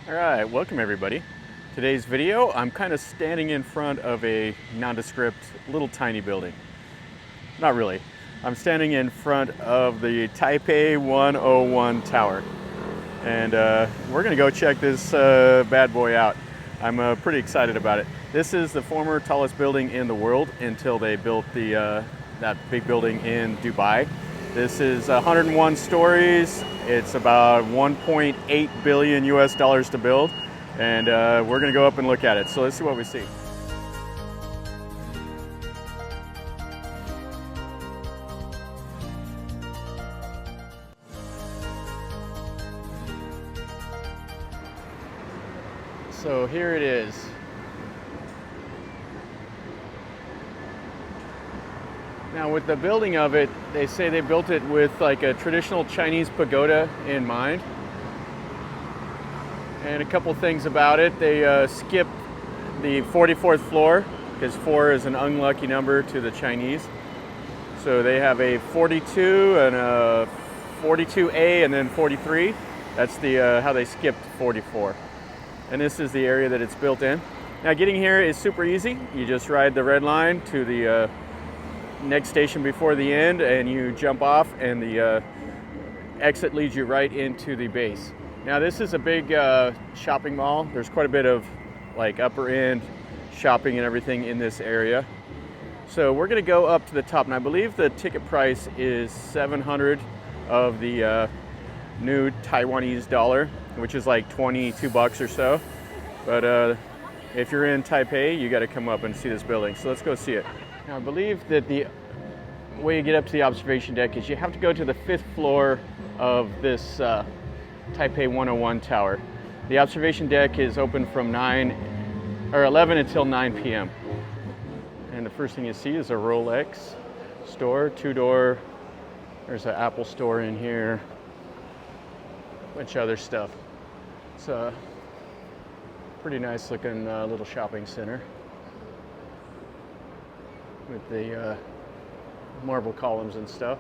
All right, welcome everybody. Today's video, I'm kind of standing in front of a nondescript little tiny building. Not really. I'm standing in front of the Taipei 101 tower. And we're gonna go check this bad boy out. I'm pretty excited about it. This is the former tallest building in the world until they built that big building in Dubai. This is 101 stories. It's about 1.8 billion US dollars to build. And we're gonna go up and look at it. So let's see what we see. So here it is. Now with the building of it, they say they built it with like a traditional Chinese pagoda in mind. And a couple things about it, they skipped the 44th floor because 4 is an unlucky number to the Chinese. So they have a 42 and a 42A and then 43. That's the how they skipped 44. And this is the area that it's built in. Now getting here is super easy. You just ride the red line to the next station before the end and you jump off and the exit leads you right into the base. Now this is a big shopping mall. There's quite a bit of like upper end shopping and everything in this area. So we're gonna go up to the top, and I believe the ticket price is 700 of the new Taiwanese dollar, which is like 22 bucks or so. But if you're in Taipei, you gotta come up and see this building. So let's go see it. Now I believe that the way you get up to the observation deck is you have to go to the 5th floor of this Taipei 101 tower. The observation deck is open from 11 until 9 p.m. And the first thing you see is a Rolex store, 2-door. There's an Apple store in here. A bunch of other stuff. It's a pretty nice looking little shopping center with the marble columns and stuff.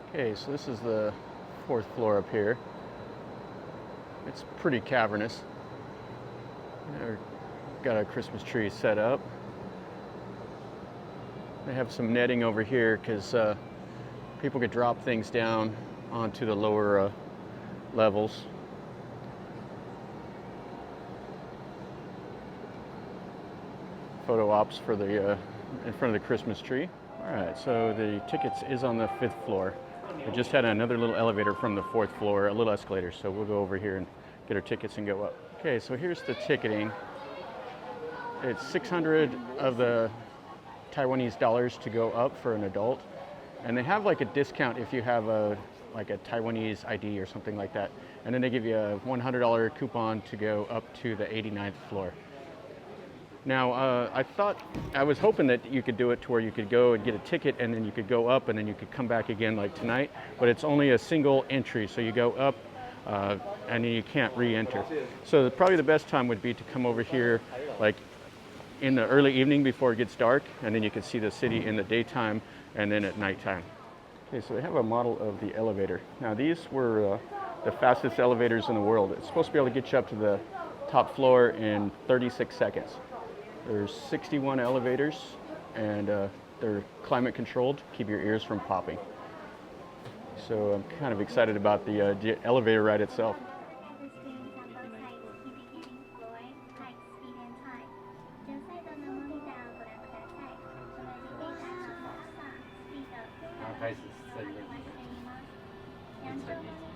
Okay, so this is the 4th floor up here. It's pretty cavernous. They've got a Christmas tree set up. They have some netting over here because people could drop things down onto the lower levels. Photo ops for the in front of the Christmas tree. All right, so the tickets is on the 5th floor. We just had another little elevator from the 4th floor, a little escalator, so we'll go over here and get our tickets and go up. Okay, so here's the ticketing. It's 600 of the Taiwanese dollars to go up for an adult, and they have like a discount if you have a Taiwanese ID or something like that, and then they give you a $100 coupon to go up to the 89th floor. Now, I was hoping that you could do it to where you could go and get a ticket and then you could go up and then you could come back again like tonight, but it's only a single entry, so you go up and then you can't re-enter. So probably the best time would be to come over here like in the early evening before it gets dark, and then you can see the city in the daytime and then at nighttime. Okay, so they have a model of the elevator. Now these were the fastest elevators in the world. It's supposed to be able to get you up to the top floor in 36 seconds. There's 61 elevators, and they're climate controlled to keep your ears from popping. So I'm kind of excited about the elevator ride itself.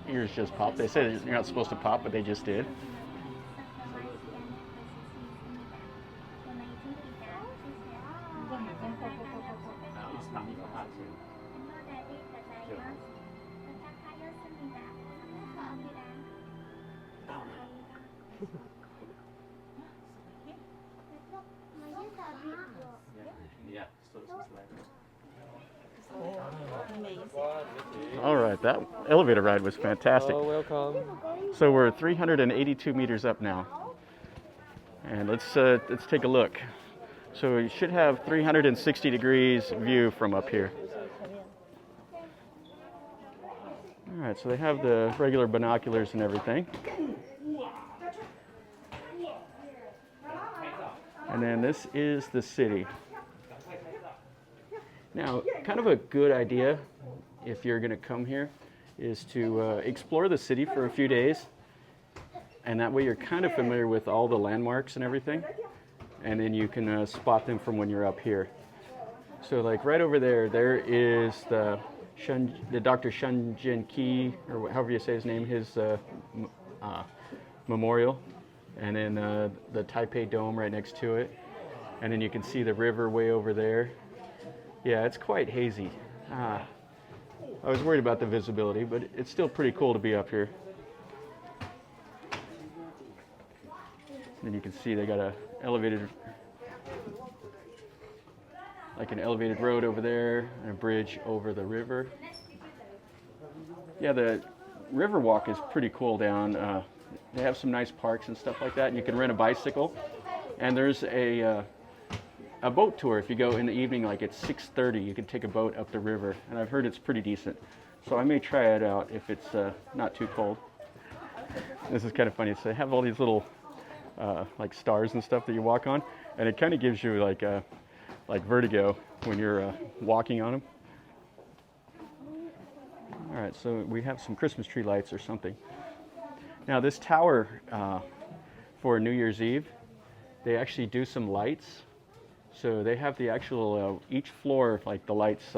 Ears just pop. They said you're not supposed to pop, but they just did. All right, that elevator ride was fantastic. Oh, welcome. So we're 382 meters up now, and let's take a look. So you should have 360 degrees view from up here. All right, so they have the regular binoculars and everything. And then this is the city. Now, kind of a good idea if you're going to come here is to explore the city for a few days. And that way you're kind of familiar with all the landmarks and everything. And then you can spot them from when you're up here. So like right over there, there is the Dr. Shen Jianqi, or however you say his name, his memorial. And then the Taipei Dome right next to it. And then you can see the river way over there. Yeah, it's quite hazy. I was worried about the visibility, but it's still pretty cool to be up here. And you can see they got an elevated road over there and a bridge over the river. Yeah, the river walk is pretty cool down. They have some nice parks and stuff like that, and you can rent a bicycle. And there's a boat tour. If you go in the evening, like at 6:30, you can take a boat up the river, and I've heard it's pretty decent. So I may try it out if it's not too cold. This is kind of funny. So they have all these little like stars and stuff that you walk on, and it kind of gives you like vertigo when you're walking on them. All right, so we have some Christmas tree lights or something. Now this tower for New Year's Eve, they actually do some lights. So they have the actual, each floor, like the lights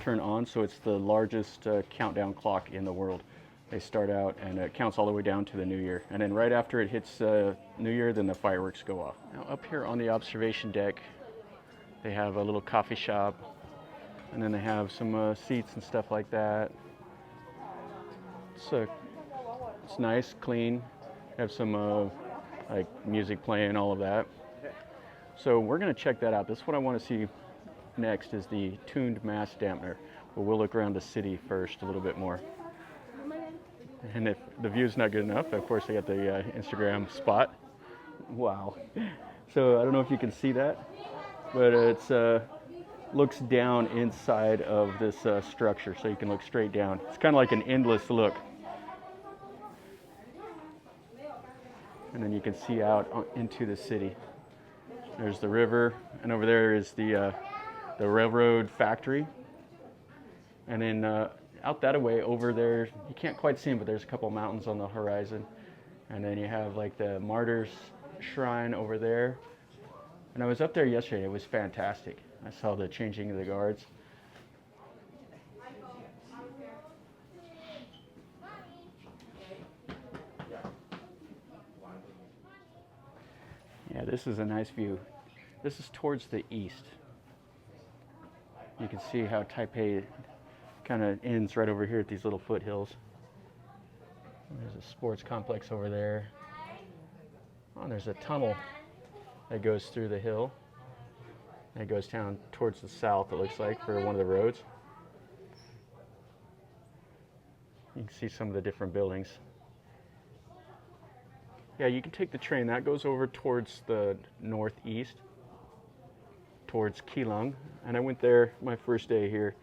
turn on, so it's the largest countdown clock in the world. They start out and it counts all the way down to the New Year. And then right after it hits New Year, then the fireworks go off. Now up here on the observation deck, they have a little coffee shop, and then they have some seats and stuff like that. So it's nice, clean. They have some like music playing, all of that. So we're going to check that out. This is what I want to see next is the tuned mass dampener. But we'll look around the city first a little bit more. And if the view's not good enough, of course I got the Instagram spot. Wow. So I don't know if you can see that, but it's looks down inside of this structure, so you can look straight down. It's kind of like an endless look. And then you can see out into the city. There's the river, and over there is the railroad factory. And then out that way over there, you can't quite see them, but there's a couple mountains on the horizon. And then you have like the Martyrs Shrine over there. And I was up there yesterday, it was fantastic. I saw the changing of the guards. Yeah, this is a nice view. This is towards the east. You can see how Taipei kind of ends right over here at these little foothills. There's a sports complex over there. Oh, and there's a tunnel that goes through the hill. And it goes down towards the south, it looks like, for one of the roads. You can see some of the different buildings. Yeah, you can take the train. That goes over towards the northeast, towards Keelung. And I went there my first day here,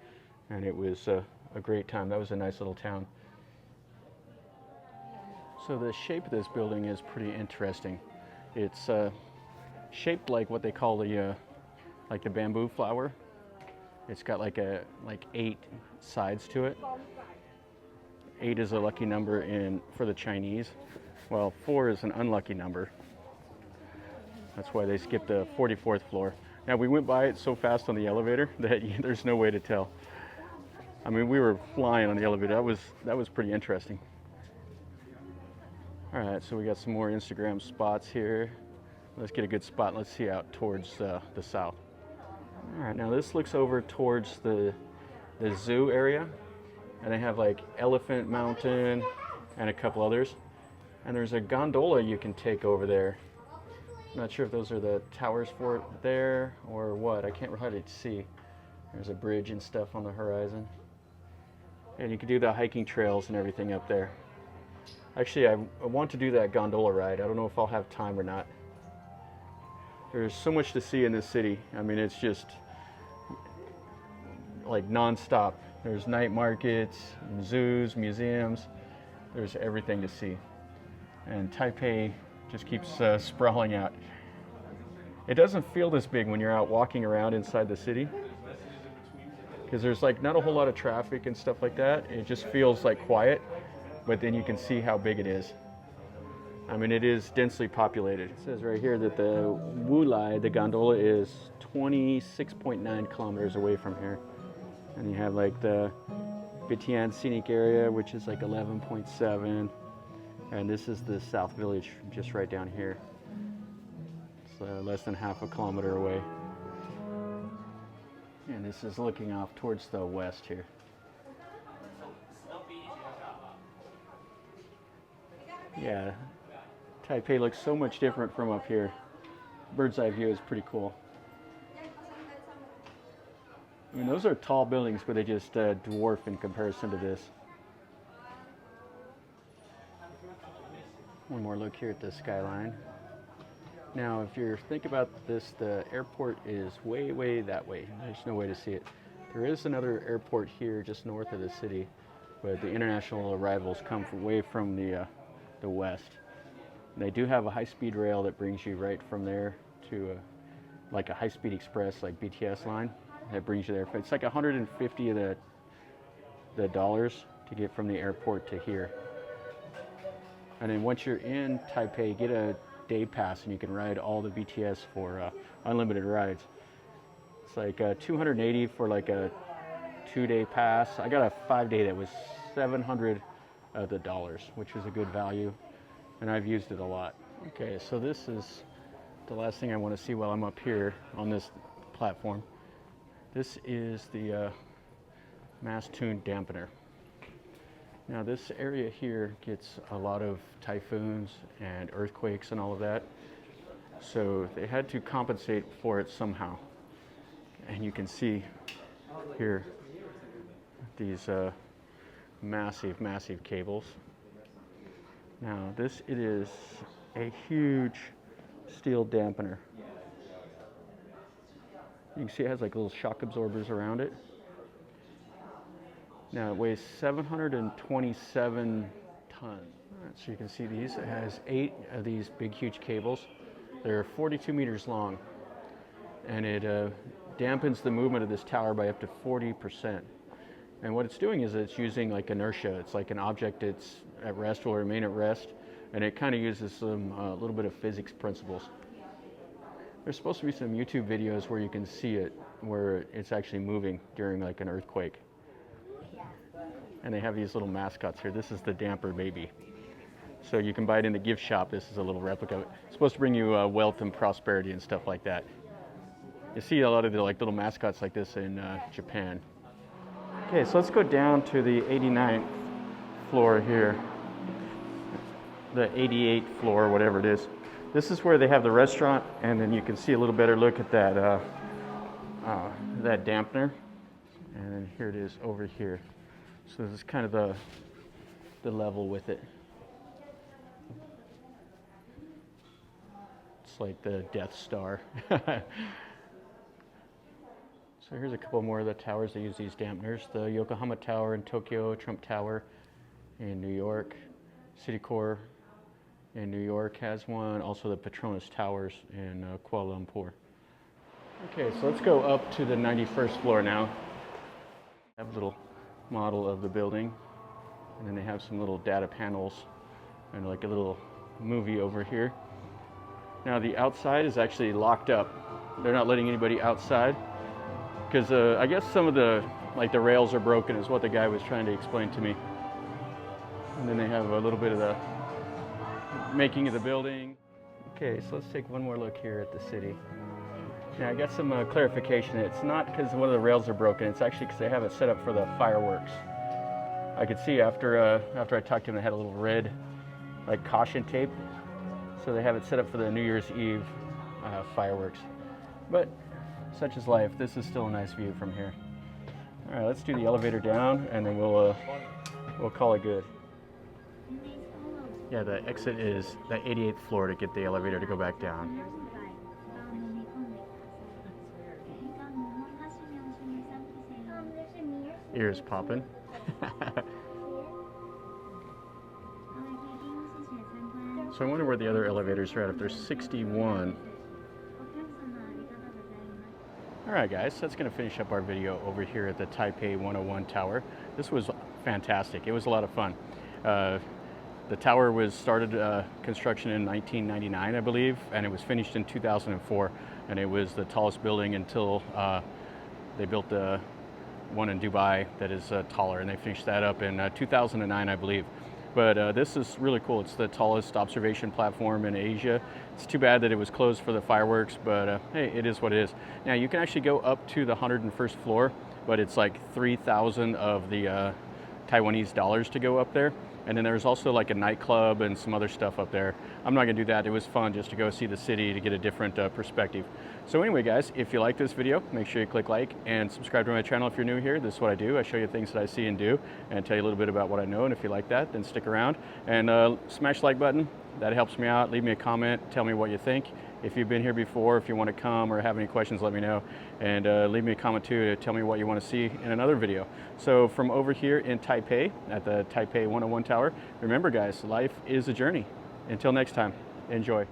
and it was a great time. That was a nice little town. So the shape of this building is pretty interesting. It's shaped like what they call the bamboo flower. It's got like 8 sides to it. 8 is a lucky number for the Chinese. Well, 4 is an unlucky number. That's why they skipped the 44th floor. Now, we went by it so fast on the elevator that there's no way to tell. I mean, we were flying on the elevator. That was pretty interesting. All right, so we got some more Instagram spots here. Let's get a good spot. Let's see out towards the south. All right, now this looks over towards the zoo area. And they have like Elephant Mountain and a couple others. And there's a gondola you can take over there. I'm not sure if those are the towers for it there or what. I can't really see. There's a bridge and stuff on the horizon. And you can do the hiking trails and everything up there. Actually, I want to do that gondola ride. I don't know if I'll have time or not. There's so much to see in this city. I mean, it's just like non-stop. There's night markets, zoos, museums. There's everything to see. And Taipei just keeps sprawling out. It doesn't feel this big when you're out walking around inside the city, because there's like not a whole lot of traffic and stuff like that. It just feels like quiet, but then you can see how big it is. I mean, it is densely populated. It says right here that the Wulai, the gondola, is 26.9 kilometers away from here. And you have like the Bitian Scenic Area, which is like 11.7. And this is the South Village, just right down here. It's less than half a kilometer away. And this is looking off towards the west here. Yeah, Taipei looks so much different from up here. Bird's eye view is pretty cool. I mean, those are tall buildings, but they just dwarf in comparison to this. One more look here at the skyline. Now, if you're thinking about this, the airport is way, way that way. There's no way to see it. There is another airport here just north of the city, but the international arrivals come way from the west. And they do have a high-speed rail that brings you right from there to like a high-speed express, like BTS line, that brings you there. It's like 150 of the dollars to get from the airport to here. And then once you're in Taipei, get a day pass and you can ride all the BTS for unlimited rides. It's like 280 for like a 2-day pass. I got a 5-day that was 700 of the dollars, which was a good value, and I've used it a lot. Okay, so this is the last thing I want to see while I'm up here on this platform. This is the mass tuned dampener. Now this area here gets a lot of typhoons and earthquakes and all of that, so they had to compensate for it somehow. And you can see here these massive, massive cables. Now this, it is a huge steel dampener. You can see it has like little shock absorbers around it. Now it weighs 727 tons. Right, so you can see these. It has 8 of these big, huge cables. They're 42 meters long, and it dampens the movement of this tower by up to 40%. And what it's doing is it's using like inertia. It's like an object that's at rest will remain at rest, and it kind of uses some a little bit of physics principles. There's supposed to be some YouTube videos where you can see it, where it's actually moving during like an earthquake. And they have these little mascots here. This is the damper baby. So you can buy it in the gift shop. This is a little replica of it. It's supposed to bring you wealth and prosperity and stuff like that. You see a lot of the like little mascots like this in Japan. Okay, so let's go down to the 89th floor here. The 88th floor, whatever it is. This is where they have the restaurant, and then you can see a little better look at that that dampener. And then here it is over here. So this is kind of the level with it. It's like the Death Star. So here's a couple more of the towers that use these dampeners. The Yokohama Tower in Tokyo, Trump Tower in New York, Citicorp in New York has one. Also the Petronas Towers in Kuala Lumpur. Okay, so let's go up to the 91st floor now. I have a little model of the building, and then they have some little data panels and like a little movie over here. Now the outside is actually locked up. They're not letting anybody outside because I guess some of the rails are broken is what the guy was trying to explain to me. And then they have a little bit of the making of the building. Okay, so let's take one more look here at the city. Now I got some clarification. It's not because one of the rails are broken. It's actually because they have it set up for the fireworks. I could see after I talked to them, they had a little red like caution tape. So they have it set up for the New Year's Eve fireworks. But such is life. This is still a nice view from here. All right, let's do the elevator down, and then we'll call it good. Yeah, the exit is the 88th floor to get the elevator to go back down. Ears popping. So I wonder where the other elevators are at. If there's 61, right, guys, that's going to finish up our video over here at the Taipei 101 Tower. This was fantastic. It was a lot of fun. The tower was started construction in 1999, I believe, and it was finished in 2004. And it was the tallest building until they built the one in Dubai that is taller, and they finished that up in 2009, I believe. But this is really cool. It's the tallest observation platform in Asia. It's too bad that it was closed for the fireworks, but hey, it is what it is. Now, you can actually go up to the 101st floor, but it's like 3,000 of the Taiwanese dollars to go up there. And then there's also like a nightclub and some other stuff up there. I'm not gonna do that. It was fun just to go see the city to get a different perspective. So anyway, guys, if you like this video, make sure you click like and subscribe to my channel if you're new here. This is what I do. I show you things that I see and do and tell you a little bit about what I know. And if you like that, then stick around and smash the like button. That helps me out. Leave me a comment. Tell me what you think. If you've been here before, if you want to come or have any questions, let me know. And leave me a comment too to tell me what you want to see in another video. So from over here in Taipei at the Taipei 101 Tower, remember guys, life is a journey. Until next time, enjoy.